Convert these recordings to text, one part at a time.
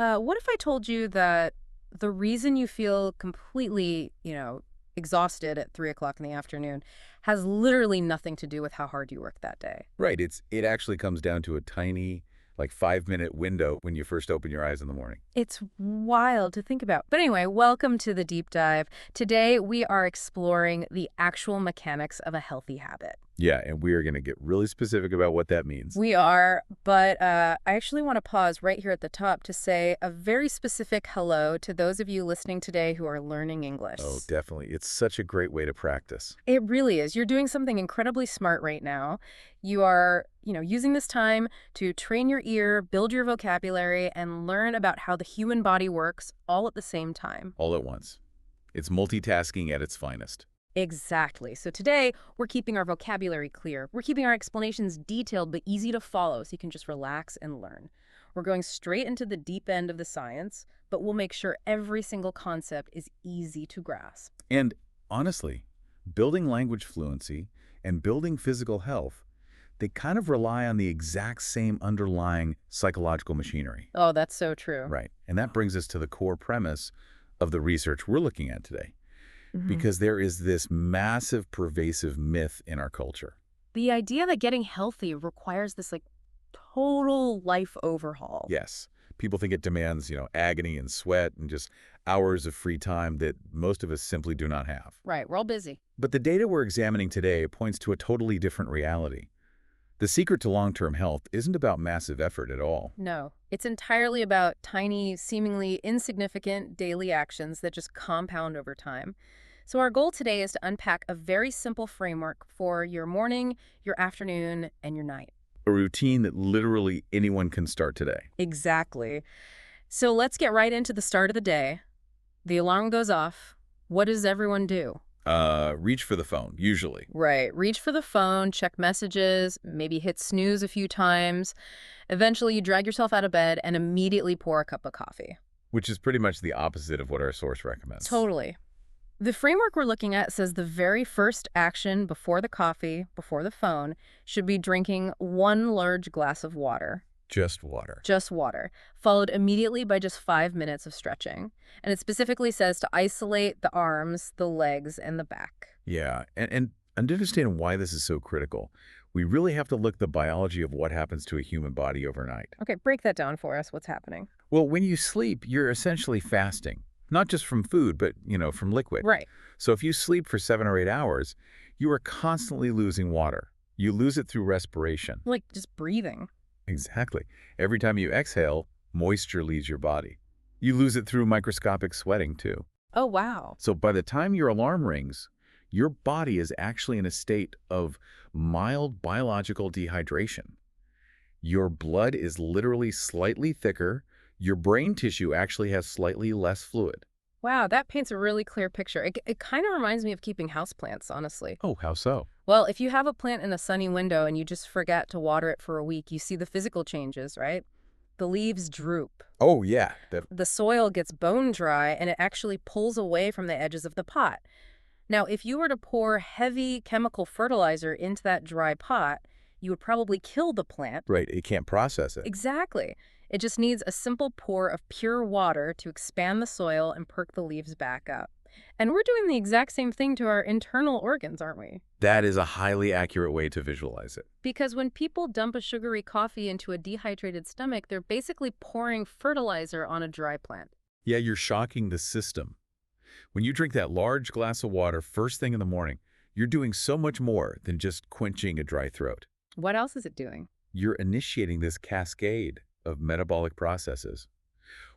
What if I told you that the reason you feel completely, exhausted at 3 o'clock in the afternoon has literally nothing to do with how hard you work that day? Right. It actually comes down to a tiny, like 5-minute window when you first open your eyes in the morning. It's wild to think about. But anyway, welcome to the deep dive. Today, we are exploring the actual mechanics of a healthy habit. Yeah, and we are going to get really specific about what that means. We are, but I actually want to pause right here at the top to say a very specific hello to those of you listening today who are learning English. Oh, definitely. It's such a great way to practice. It really is. You're doing something incredibly smart right now. You are, using this time to train your ear, build your vocabulary, and learn about how the human body works all at the same time. All at once. It's multitasking at its finest. Exactly. So today, we're keeping our vocabulary clear. We're keeping our explanations detailed but easy to follow so you can just relax and learn. We're going straight into the deep end of the science, but we'll make sure every single concept is easy to grasp. And honestly, building language fluency and building physical health, they kind of rely on the exact same underlying psychological machinery. Oh, that's so true. Right. And that brings us to the core premise of the research we're looking at today. Mhm. Because there is this massive, pervasive myth in our culture. The idea that getting healthy requires this total life overhaul. Yes, people think it demands, agony and sweat and just hours of free time that most of us simply do not have. Right, we're all busy. But the data we're examining today points to a totally different reality. The secret to long-term health isn't about massive effort at all. No, it's entirely about tiny, seemingly insignificant daily actions that just compound over time. So our goal today is to unpack a very simple framework for your morning, your afternoon, and your night. A routine that literally anyone can start today. Exactly. So let's get right into the start of the day. The alarm goes off. What does everyone do? Reach for the phone, usually. Right. Reach for the phone, check messages, maybe hit snooze a few times. Eventually, you drag yourself out of bed and immediately pour a cup of coffee. Which is pretty much the opposite of what our source recommends. Totally. The framework we're looking at says the very first action before the coffee, before the phone, should be drinking one large glass of water. Just water. Just water, followed immediately by just 5 minutes of stretching. And it specifically says to isolate the arms, the legs, and the back. Yeah, and to understand why this is so critical, we really have to look at the biology of what happens to a human body overnight. Okay, break that down for us. What's happening? Well, when you sleep, you're essentially fasting, not just from food, but, from liquid. Right. So if you sleep for 7 or 8 hours, you are constantly losing water. You lose it through respiration. Like just breathing. Exactly. Every time you exhale, moisture leaves your body. You lose it through microscopic sweating, too. Oh, wow. So by the time your alarm rings, your body is actually in a state of mild biological dehydration. Your blood is literally slightly thicker. Your brain tissue actually has slightly less fluid. Wow, that paints a really clear picture. It kind of reminds me of keeping houseplants, honestly. Oh, how so? Well, if you have a plant in a sunny window and you just forget to water it for a week, you see the physical changes, right? The leaves droop. Oh, yeah. The soil gets bone dry and it actually pulls away from the edges of the pot. Now, if you were to pour heavy chemical fertilizer into that dry pot, you would probably kill the plant. Right, it can't process it. Exactly. It just needs a simple pour of pure water to expand the soil and perk the leaves back up. And we're doing the exact same thing to our internal organs, aren't we? That is a highly accurate way to visualize it. Because when people dump a sugary coffee into a dehydrated stomach, they're basically pouring fertilizer on a dry plant. Yeah, you're shocking the system. When you drink that large glass of water first thing in the morning, you're doing so much more than just quenching a dry throat. What else is it doing? You're initiating this cascade of metabolic processes.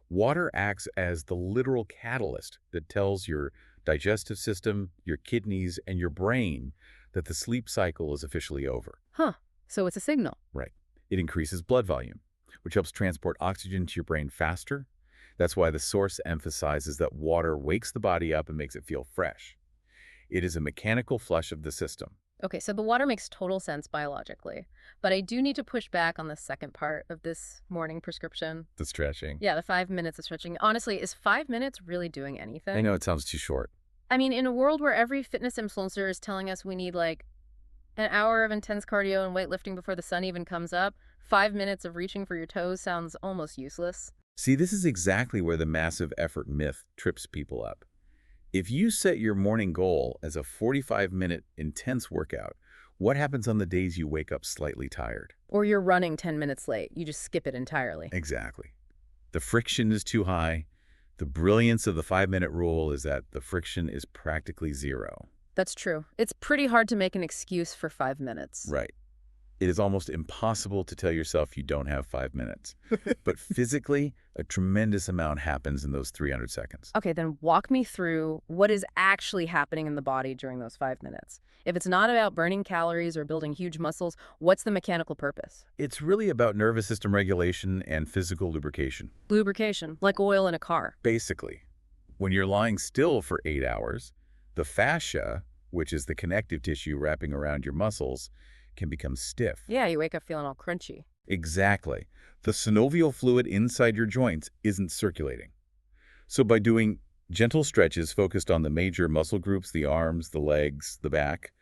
Water acts as the literal catalyst that tells your digestive system, your kidneys, and your brain that the sleep cycle is officially over. Huh. So it's a signal. Right. It increases blood volume, which helps transport oxygen to your brain faster. That's why the source emphasizes that water wakes the body up and makes it feel fresh. It is a mechanical flush of the system. Okay, so the water makes total sense biologically. But I do need to push back on the second part of this morning prescription. The stretching. Yeah, the 5 minutes of stretching. Honestly, is 5 minutes really doing anything? I know it sounds too short. I mean, in a world where every fitness influencer is telling us we need an hour of intense cardio and weightlifting before the sun even comes up, 5 minutes of reaching for your toes sounds almost useless. See, this is exactly where the massive effort myth trips people up. If you set your morning goal as a 45-minute intense workout, what happens on the days you wake up slightly tired? Or you're running 10 minutes late. You just skip it entirely. Exactly. The friction is too high. The brilliance of the 5-minute rule is that the friction is practically zero. That's true. It's pretty hard to make an excuse for 5 minutes. Right. It is almost impossible to tell yourself you don't have 5 minutes. But physically, a tremendous amount happens in those 300 seconds. Okay, then walk me through what is actually happening in the body during those 5 minutes. If it's not about burning calories or building huge muscles, what's the mechanical purpose? It's really about nervous system regulation and physical lubrication. Lubrication, like oil in a car. Basically, when you're lying still for 8 hours, the fascia, which is the connective tissue wrapping around your muscles, can become stiff. Yeah, you wake up feeling all crunchy. Exactly. The synovial fluid inside your joints isn't circulating. So by doing gentle stretches focused on the major muscle groups, the arms, the legs, the back,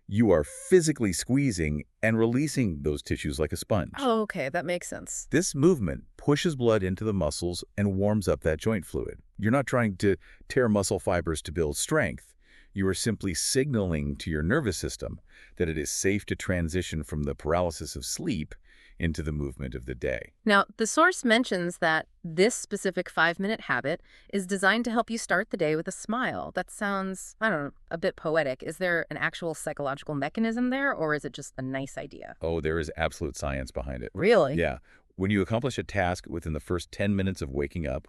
you are physically squeezing and releasing those tissues like a sponge. Oh, okay, that makes sense. This movement pushes blood into the muscles and warms up that joint fluid. You're not trying to tear muscle fibers to build strength. You are simply signaling to your nervous system that it is safe to transition from the paralysis of sleep into the movement of the day. Now, the source mentions that this specific 5-minute habit is designed to help you start the day with a smile. That sounds, I don't know, a bit poetic. Is there an actual psychological mechanism there, or is it just a nice idea? Oh, there is absolute science behind it. Really? Yeah. When you accomplish a task within the first 10 minutes of waking up,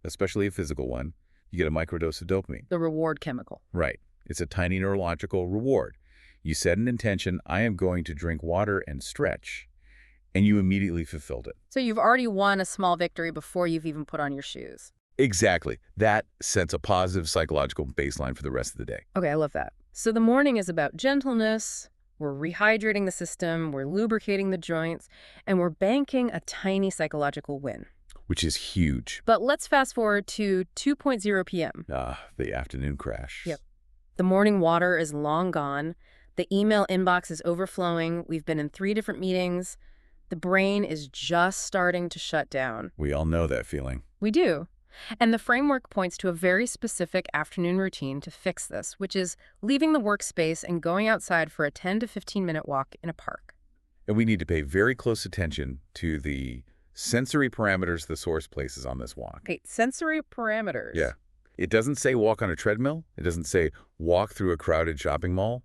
especially a physical one, you get a microdose of dopamine. The reward chemical. Right. It's a tiny neurological reward. You set an intention, I am going to drink water and stretch, and you immediately fulfilled it. So you've already won a small victory before you've even put on your shoes. Exactly. That sets a positive psychological baseline for the rest of the day. Okay, I love that. So the morning is about gentleness, we're rehydrating the system, we're lubricating the joints, and we're banking a tiny psychological win. Which is huge. But let's fast forward to 2:00 p.m. The afternoon crash. Yep. The morning water is long gone. The email inbox is overflowing. We've been in 3 different meetings. The brain is just starting to shut down. We all know that feeling. We do. And the framework points to a very specific afternoon routine to fix this, which is leaving the workspace and going outside for a 10 to 15-minute walk in a park. And we need to pay very close attention to the sensory parameters the source places on this walk. Okay, sensory parameters. Yeah. It doesn't say walk on a treadmill. It doesn't say walk through a crowded shopping mall.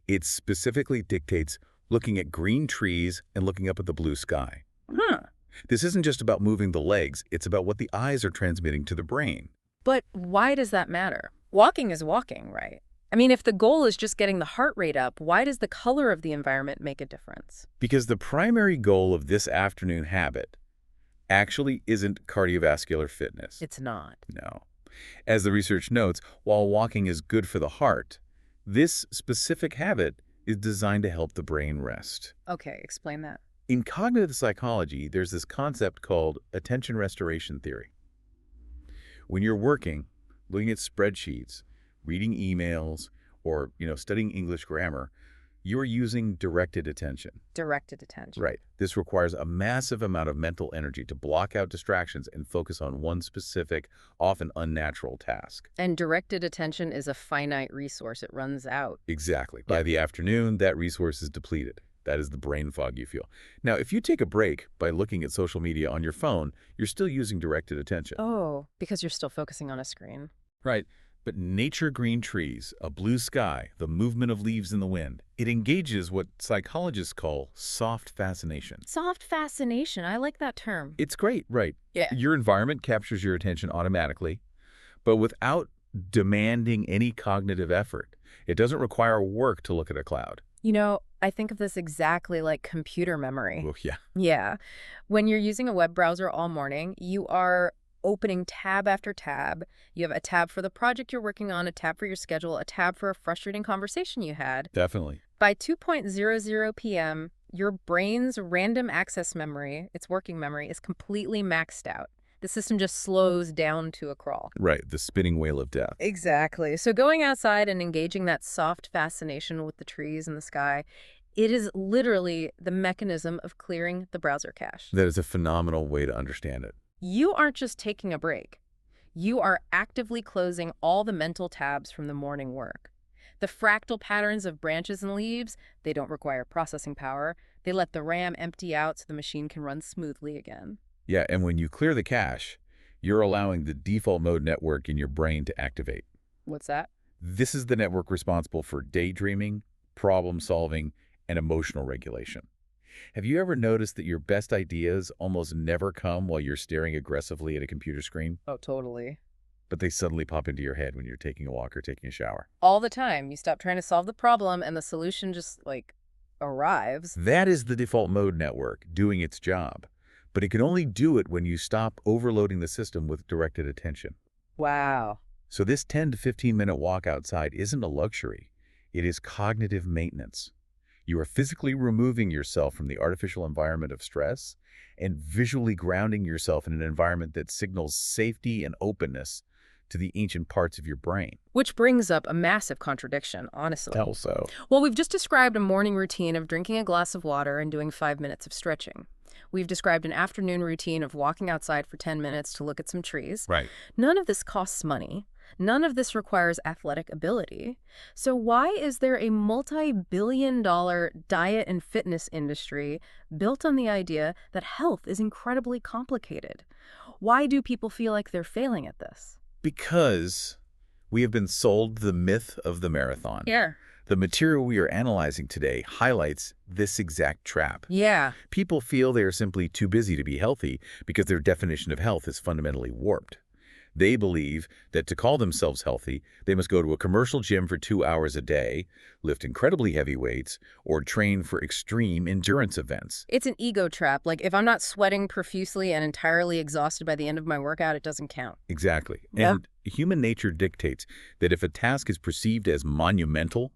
It specifically dictates looking at green trees and looking up at the blue sky. Huh. This isn't just about moving the legs. It's about what the eyes are transmitting to the brain. But why does that matter? Walking is walking, right? I mean, if the goal is just getting the heart rate up, why does the color of the environment make a difference? Because the primary goal of this afternoon habit actually isn't cardiovascular fitness. It's not. No. As the research notes, while walking is good for the heart, this specific habit is designed to help the brain rest. Okay, explain that. In cognitive psychology, there's this concept called attention restoration theory. When you're working, looking at spreadsheets, reading emails, or studying English grammar, you're using directed attention. Directed attention. Right. This requires a massive amount of mental energy to block out distractions and focus on one specific, often unnatural task. And directed attention is a finite resource. It runs out. Exactly. By the afternoon, that resource is depleted. That is the brain fog you feel. Now, if you take a break by looking at social media on your phone, you're still using directed attention. Oh, because you're still focusing on a screen. Right. But nature, green trees, a blue sky, the movement of leaves in the wind, it engages what psychologists call soft fascination. Soft fascination. I like that term. It's great, right? Yeah. Your environment captures your attention automatically, but without demanding any cognitive effort. It doesn't require work to look at a cloud. I think of this exactly like computer memory. Well, yeah. Yeah. When you're using a web browser all morning, you are opening tab after tab. You have a tab for the project you're working on, a tab for your schedule, a tab for a frustrating conversation you had. Definitely. By 2:00 p.m., your brain's random access memory, its working memory, is completely maxed out. The system just slows down to a crawl. Right, the spinning wheel of death. Exactly. So going outside and engaging that soft fascination with the trees and the sky, it is literally the mechanism of clearing the browser cache. That is a phenomenal way to understand it. You aren't just taking a break. You are actively closing all the mental tabs from the morning work. The fractal patterns of branches and leaves, they don't require processing power. They let the RAM empty out so the machine can run smoothly again. Yeah, and when you clear the cache, you're allowing the default mode network in your brain to activate. What's that? This is the network responsible for daydreaming, problem solving, and emotional regulation. Have you ever noticed that your best ideas almost never come while you're staring aggressively at a computer screen, Oh, totally. but they suddenly pop into your head when you're taking a walk or taking a shower? All the time. You stop trying to solve the problem and the solution just, like, arrives. That is the default mode network doing its job, but it can only do it when you stop overloading the system with directed attention. Wow. So this 10 to 15-minute walk outside isn't a luxury. It is cognitive maintenance. You are physically removing yourself from the artificial environment of stress and visually grounding yourself in an environment that signals safety and openness to the ancient parts of your brain. Which brings up a massive contradiction, honestly. Also, Well, we've just described a morning routine of drinking a glass of water and doing 5 minutes of stretching. We've described an afternoon routine of walking outside for 10 minutes to look at some trees. right. None of this costs money. None of this requires athletic ability. So why is there a multi-billion-dollar diet and fitness industry built on the idea that health is incredibly complicated? Why do people feel like they're failing at this? Because we have been sold the myth of the marathon. Yeah. The material we are analyzing today highlights this exact trap. Yeah. People feel they are simply too busy to be healthy because their definition of health is fundamentally warped. They believe that to call themselves healthy, they must go to a commercial gym for 2 hours a day, lift incredibly heavy weights, or train for extreme endurance events. It's an ego trap. Like, if I'm not sweating profusely and entirely exhausted by the end of my workout, it doesn't count. Exactly. Yep. And human nature dictates that if a task is perceived as monumental,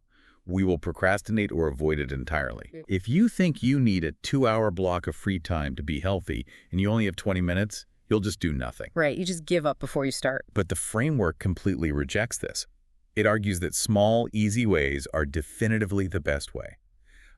we will procrastinate or avoid it entirely. Yeah. If you think you need a 2-hour block of free time to be healthy and you only have 20 minutes, you'll just do nothing. Right. You just give up before you start. But the framework completely rejects this. It argues that small, easy ways are definitively the best way.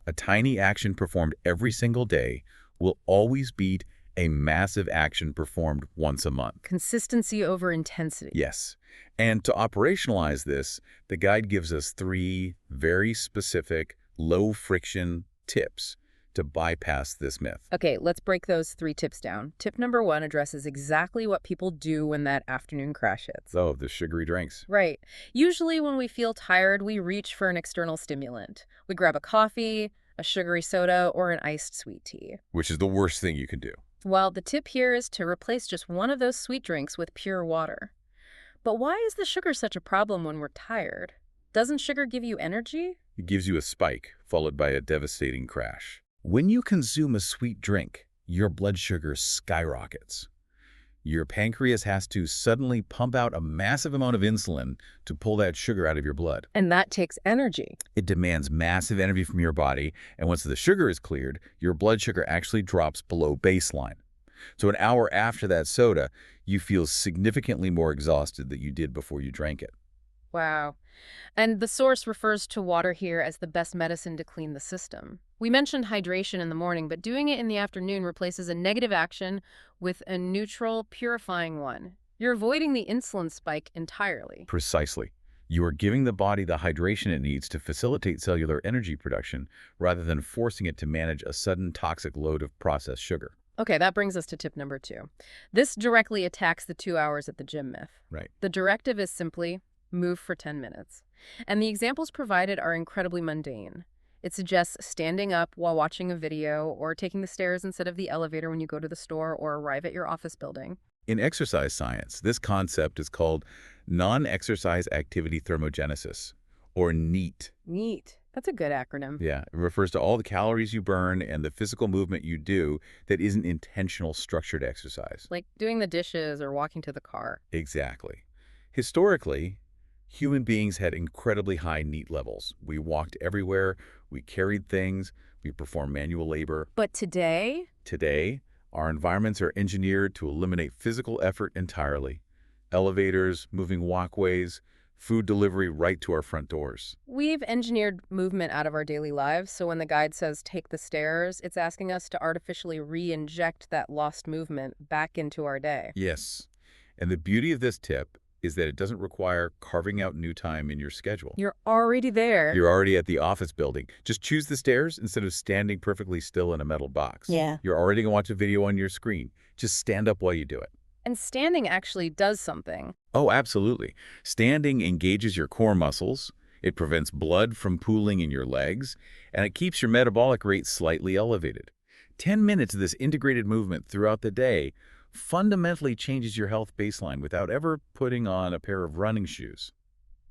A tiny action performed every single day will always beat a massive action performed once a month. Consistency over intensity. Yes. And to operationalize this, the guide gives us 3 very specific, low-friction tips to bypass this myth. Okay, let's break those 3 tips down. Tip number 1 addresses exactly what people do when that afternoon crash hits. So, the sugary drinks. Right. Usually when we feel tired, we reach for an external stimulant. We grab a coffee, a sugary soda, or an iced sweet tea. Which is the worst thing you can do. Well, the tip here is to replace just one of those sweet drinks with pure water. But why is the sugar such a problem when we're tired? Doesn't sugar give you energy? It gives you a spike, followed by a devastating crash. When you consume a sweet drink, your blood sugar skyrockets. Your pancreas has to suddenly pump out a massive amount of insulin to pull that sugar out of your blood. And that takes energy. It demands massive energy from your body, and once the sugar is cleared, your blood sugar actually drops below baseline. So an hour after that soda, you feel significantly more exhausted than you did before you drank it. Wow. And the source refers to water here as the best medicine to clean the system. We mentioned hydration in the morning, but doing it in the afternoon replaces a negative action with a neutral, purifying one. You're avoiding the insulin spike entirely. Precisely. You are giving the body the hydration it needs to facilitate cellular energy production rather than forcing it to manage a sudden toxic load of processed sugar. Okay, that brings us to tip number 2. This directly attacks the 2 hours at the gym myth. Right. The directive is simply move for 10 minutes. And the examples provided are incredibly mundane. It suggests standing up while watching a video or taking the stairs instead of the elevator when you go to the store or arrive at your office building. In exercise science, this concept is called non-exercise activity thermogenesis, or NEAT. Neat. That's a good acronym. Yeah, it refers to all the calories you burn and the physical movement you do that isn't intentional structured exercise. Like doing the dishes or walking to the car. Exactly. Historically, human beings had incredibly high NEAT levels. We walked everywhere, we carried things, we performed manual labor. But today, Today, our environments are engineered to eliminate physical effort entirely. Elevators, moving walkways, food delivery right to our front doors. We've engineered movement out of our daily lives, so when the guide says take the stairs, it's asking us to artificially re-inject that lost movement back into our day. Yes. And the beauty of this tip is that it doesn't require carving out new time in your schedule. You're already there. You're already at the office building. Just choose the stairs instead of standing perfectly still in a metal box. Yeah. You're already going to watch a video on your screen. Just stand up while you do it. And standing actually does something. Oh, absolutely. Standing engages your core muscles. It prevents blood from pooling in your legs, and it keeps your metabolic rate slightly elevated. 10 minutes of this integrated movement throughout the day fundamentally changes your health baseline without ever putting on a pair of running shoes.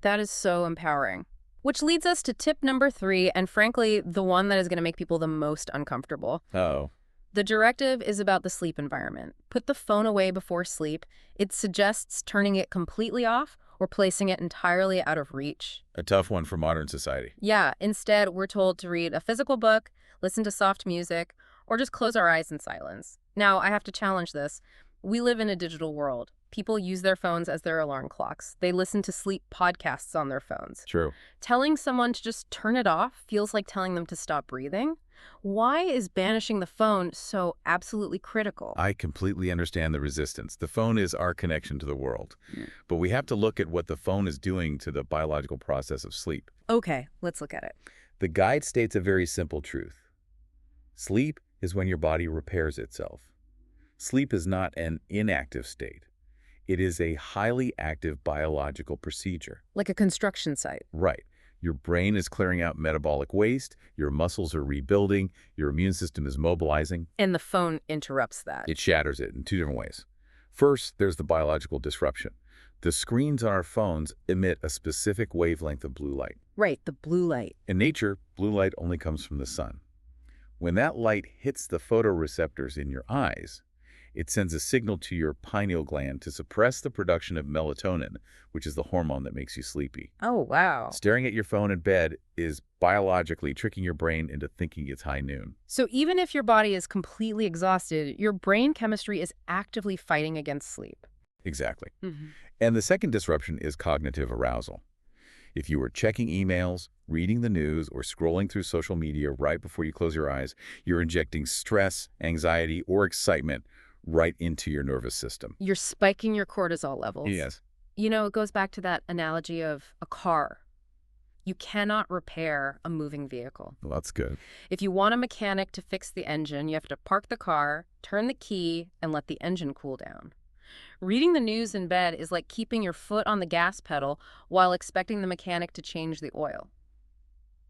That is so empowering. Which leads us to tip number 3, and frankly, the one that is going to make people the most uncomfortable. Uh-oh. The directive is about the sleep environment. Put the phone away before sleep. It suggests turning it completely off or placing it entirely out of reach. A tough one for modern society. Yeah, instead, we're told to read a physical book, listen to soft music, or just close our eyes in silence. Now, I have to challenge this. We live in a digital world. People use their phones as their alarm clocks. They listen to sleep podcasts on their phones. True. Telling someone to just turn it off feels like telling them to stop breathing. Why is banishing the phone so absolutely critical? I completely understand the resistance. The phone is our connection to the world. But we have to look at what the phone is doing to the biological process of sleep. Okay, let's look at it. The guide states a very simple truth. Sleep is when your body repairs itself. Sleep is not an inactive state. It is a highly active biological procedure. Like a construction site. Right. Your brain is clearing out metabolic waste, your muscles are rebuilding, your immune system is mobilizing. And the phone interrupts that. It shatters it in two different ways. First, there's the biological disruption. The screens on our phones emit a specific wavelength of blue light. Right, the blue light. In nature, blue light only comes from the sun. When that light hits the photoreceptors in your eyes, it sends a signal to your pineal gland to suppress the production of melatonin, which is the hormone that makes you sleepy. Oh, wow. Staring at your phone in bed is biologically tricking your brain into thinking it's high noon. So even if your body is completely exhausted, your brain chemistry is actively fighting against sleep. Exactly. And the second disruption is cognitive arousal. If you are checking emails, reading the news, or scrolling through social media right before you close your eyes, you're injecting stress, anxiety, or excitement right into your nervous system. You're spiking your cortisol levels. Yes. You know, it goes back to that analogy of a car. You cannot repair a moving vehicle. Well, that's good. If you want a mechanic to fix the engine, you have to park the car, turn the key, and let the engine cool down. Reading the news in bed is like keeping your foot on the gas pedal while expecting the mechanic to change the oil.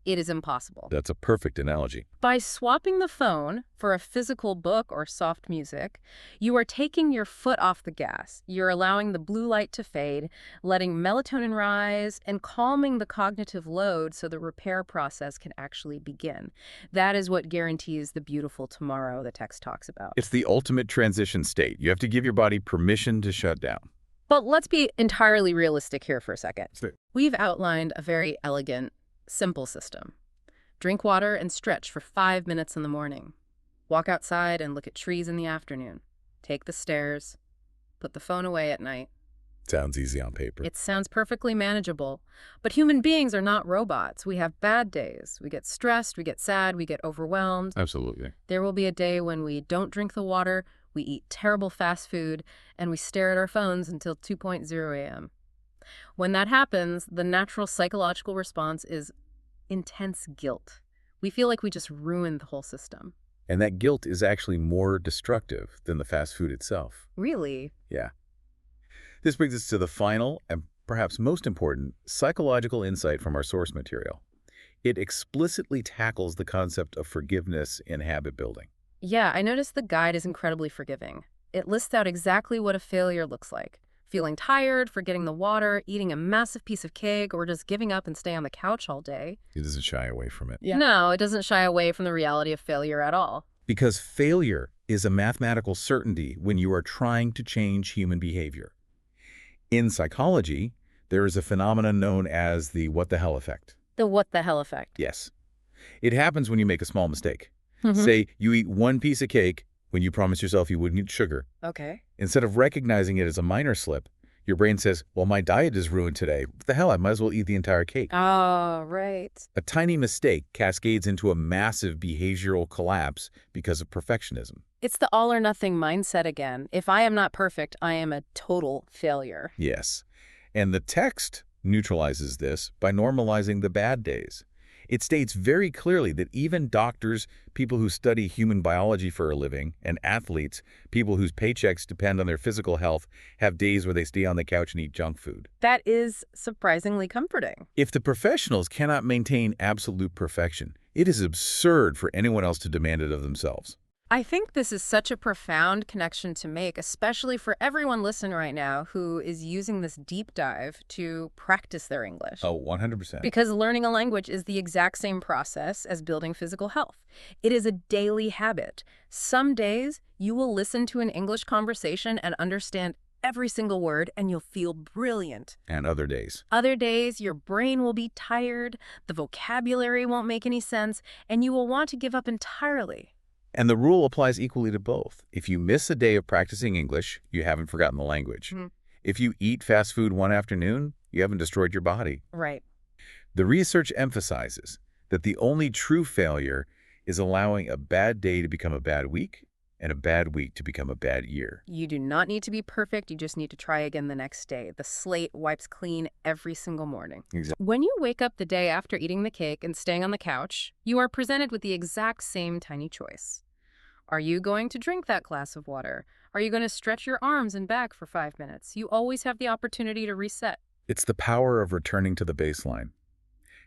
It is impossible. That's a perfect analogy. By swapping the phone for a physical book or soft music, you are taking your foot off the gas. You're allowing the blue light to fade, letting melatonin rise, and calming the cognitive load so the repair process can actually begin. That is what guarantees the beautiful tomorrow the text talks about. It's the ultimate transition state. You have to give your body permission to shut down. But let's be entirely realistic here for a second. Sure. We've outlined a very elegant, simple system. Drink water and stretch for 5 minutes in the morning. Walk outside and look at trees in the afternoon. Take the stairs. Put the phone away at night. Sounds easy on paper. It sounds perfectly manageable. But human beings are not robots. We have bad days. We get stressed, we get sad, we get overwhelmed. Absolutely. There will be a day when we don't drink the water, we eat terrible fast food, and we stare at our phones until 2:00 a.m. When that happens, the natural psychological response is intense guilt. We feel like we just ruined the whole system. And that guilt is actually more destructive than the fast food itself. Really? Yeah. This brings us to the final and perhaps most important psychological insight from our source material. It explicitly tackles the concept of forgiveness in habit building. Yeah, I noticed the guide is incredibly forgiving. It lists out exactly what a failure looks like. Feeling tired, forgetting the water, eating a massive piece of cake, or just giving up and stay on the couch all day. It doesn't shy away from it. Yeah. No, it doesn't shy away from the reality of failure at all. Because failure is a mathematical certainty when you are trying to change human behavior. In psychology, there is a phenomenon known as the what the hell effect. The what the hell effect. Yes. It happens when you make a small mistake. Mhm. Say you eat one piece of cake when you promised yourself you wouldn't eat sugar. Okay. Instead of recognizing it as a minor slip, Your brain says, well, my diet is ruined today. What the hell? I might as well eat the entire cake. Oh, right. A tiny mistake cascades into a massive behavioral collapse because of perfectionism. It's the all or nothing mindset again. If I am not perfect, I am a total failure. Yes. And the text neutralizes this by normalizing the bad days. It states very clearly that even doctors, people who study human biology for a living, and athletes, people whose paychecks depend on their physical health, have days where they stay on the couch and eat junk food. That is surprisingly comforting. If the professionals cannot maintain absolute perfection, it is absurd for anyone else to demand it of themselves. I think this is such a profound connection to make, especially for everyone listening right now who is using this deep dive to practice their English. Oh, 100%. Because learning a language is the exact same process as building physical health. It is a daily habit. Some days you will listen to an English conversation and understand every single word and you'll feel brilliant. And other days. Other days, your brain will be tired, the vocabulary won't make any sense, and you will want to give up entirely. And the rule applies equally to both. If you miss a day of practicing English, you haven't forgotten the language. If you eat fast food one afternoon, you haven't destroyed your body. Right. The research emphasizes that the only true failure is allowing a bad day to become a bad week and a bad week to become a bad year. You do not need to be perfect. You just need to try again the next day. The slate wipes clean every single morning. Exactly. When you wake up the day after eating the cake and staying on the couch, you are presented with the exact same tiny choice. Are you going to drink that glass of water? Are you going to stretch your arms and back for 5 minutes? You always have the opportunity to reset. It's the power of returning to the baseline.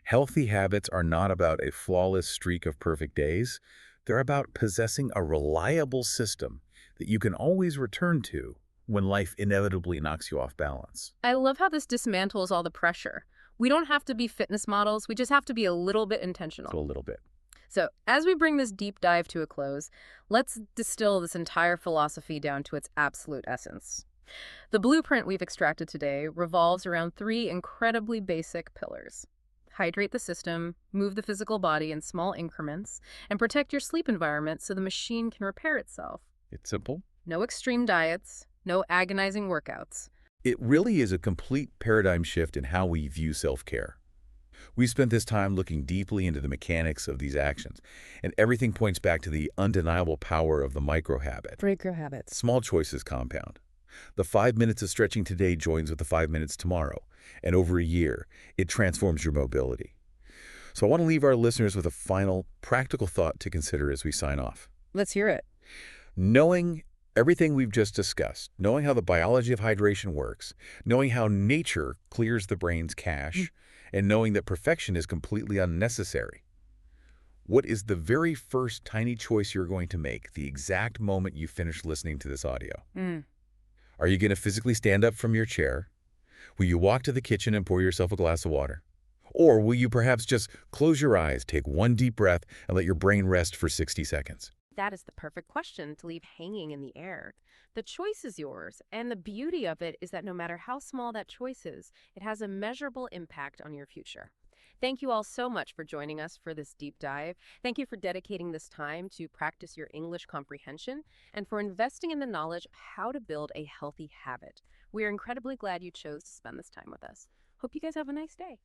Healthy habits are not about a flawless streak of perfect days. They're about possessing a reliable system that you can always return to when life inevitably knocks you off balance. I love how this dismantles all the pressure. We don't have to be fitness models. We just have to be a little bit intentional. So a little bit. So as we bring this deep dive to a close, let's distill this entire philosophy down to its absolute essence. The blueprint we've extracted today revolves around 3 incredibly basic pillars. Hydrate the system, move the physical body in small increments, and protect your sleep environment so the machine can repair itself. It's simple. No extreme diets, no agonizing workouts. It really is a complete paradigm shift in how we view self-care. We spent this time looking deeply into the mechanics of these actions, and everything points back to the undeniable power of the micro-habit. Break your habits. Small choices compound. The 5 minutes of stretching today joins with the 5 minutes tomorrow, and over a year, it transforms your mobility. So I want to leave our listeners with a final, practical thought to consider as we sign off. Let's hear it. Knowing everything we've just discussed, knowing how the biology of hydration works, knowing how nature clears the brain's cache, and knowing that perfection is completely unnecessary. What is the very first tiny choice you're going to make the exact moment you finish listening to this audio? Are you going to physically stand up from your chair? Will you walk to the kitchen and pour yourself a glass of water? Or will you perhaps just close your eyes, take one deep breath, and let your brain rest for 60 seconds? That is the perfect question to leave hanging in the air. The choice is yours, and the beauty of it is that no matter how small that choice is, it has a measurable impact on your future. Thank you all so much for joining us for this deep dive. Thank you for dedicating this time to practice your English comprehension and for investing in the knowledge of how to build a healthy habit. We are incredibly glad you chose to spend this time with us. Hope you guys have a nice day.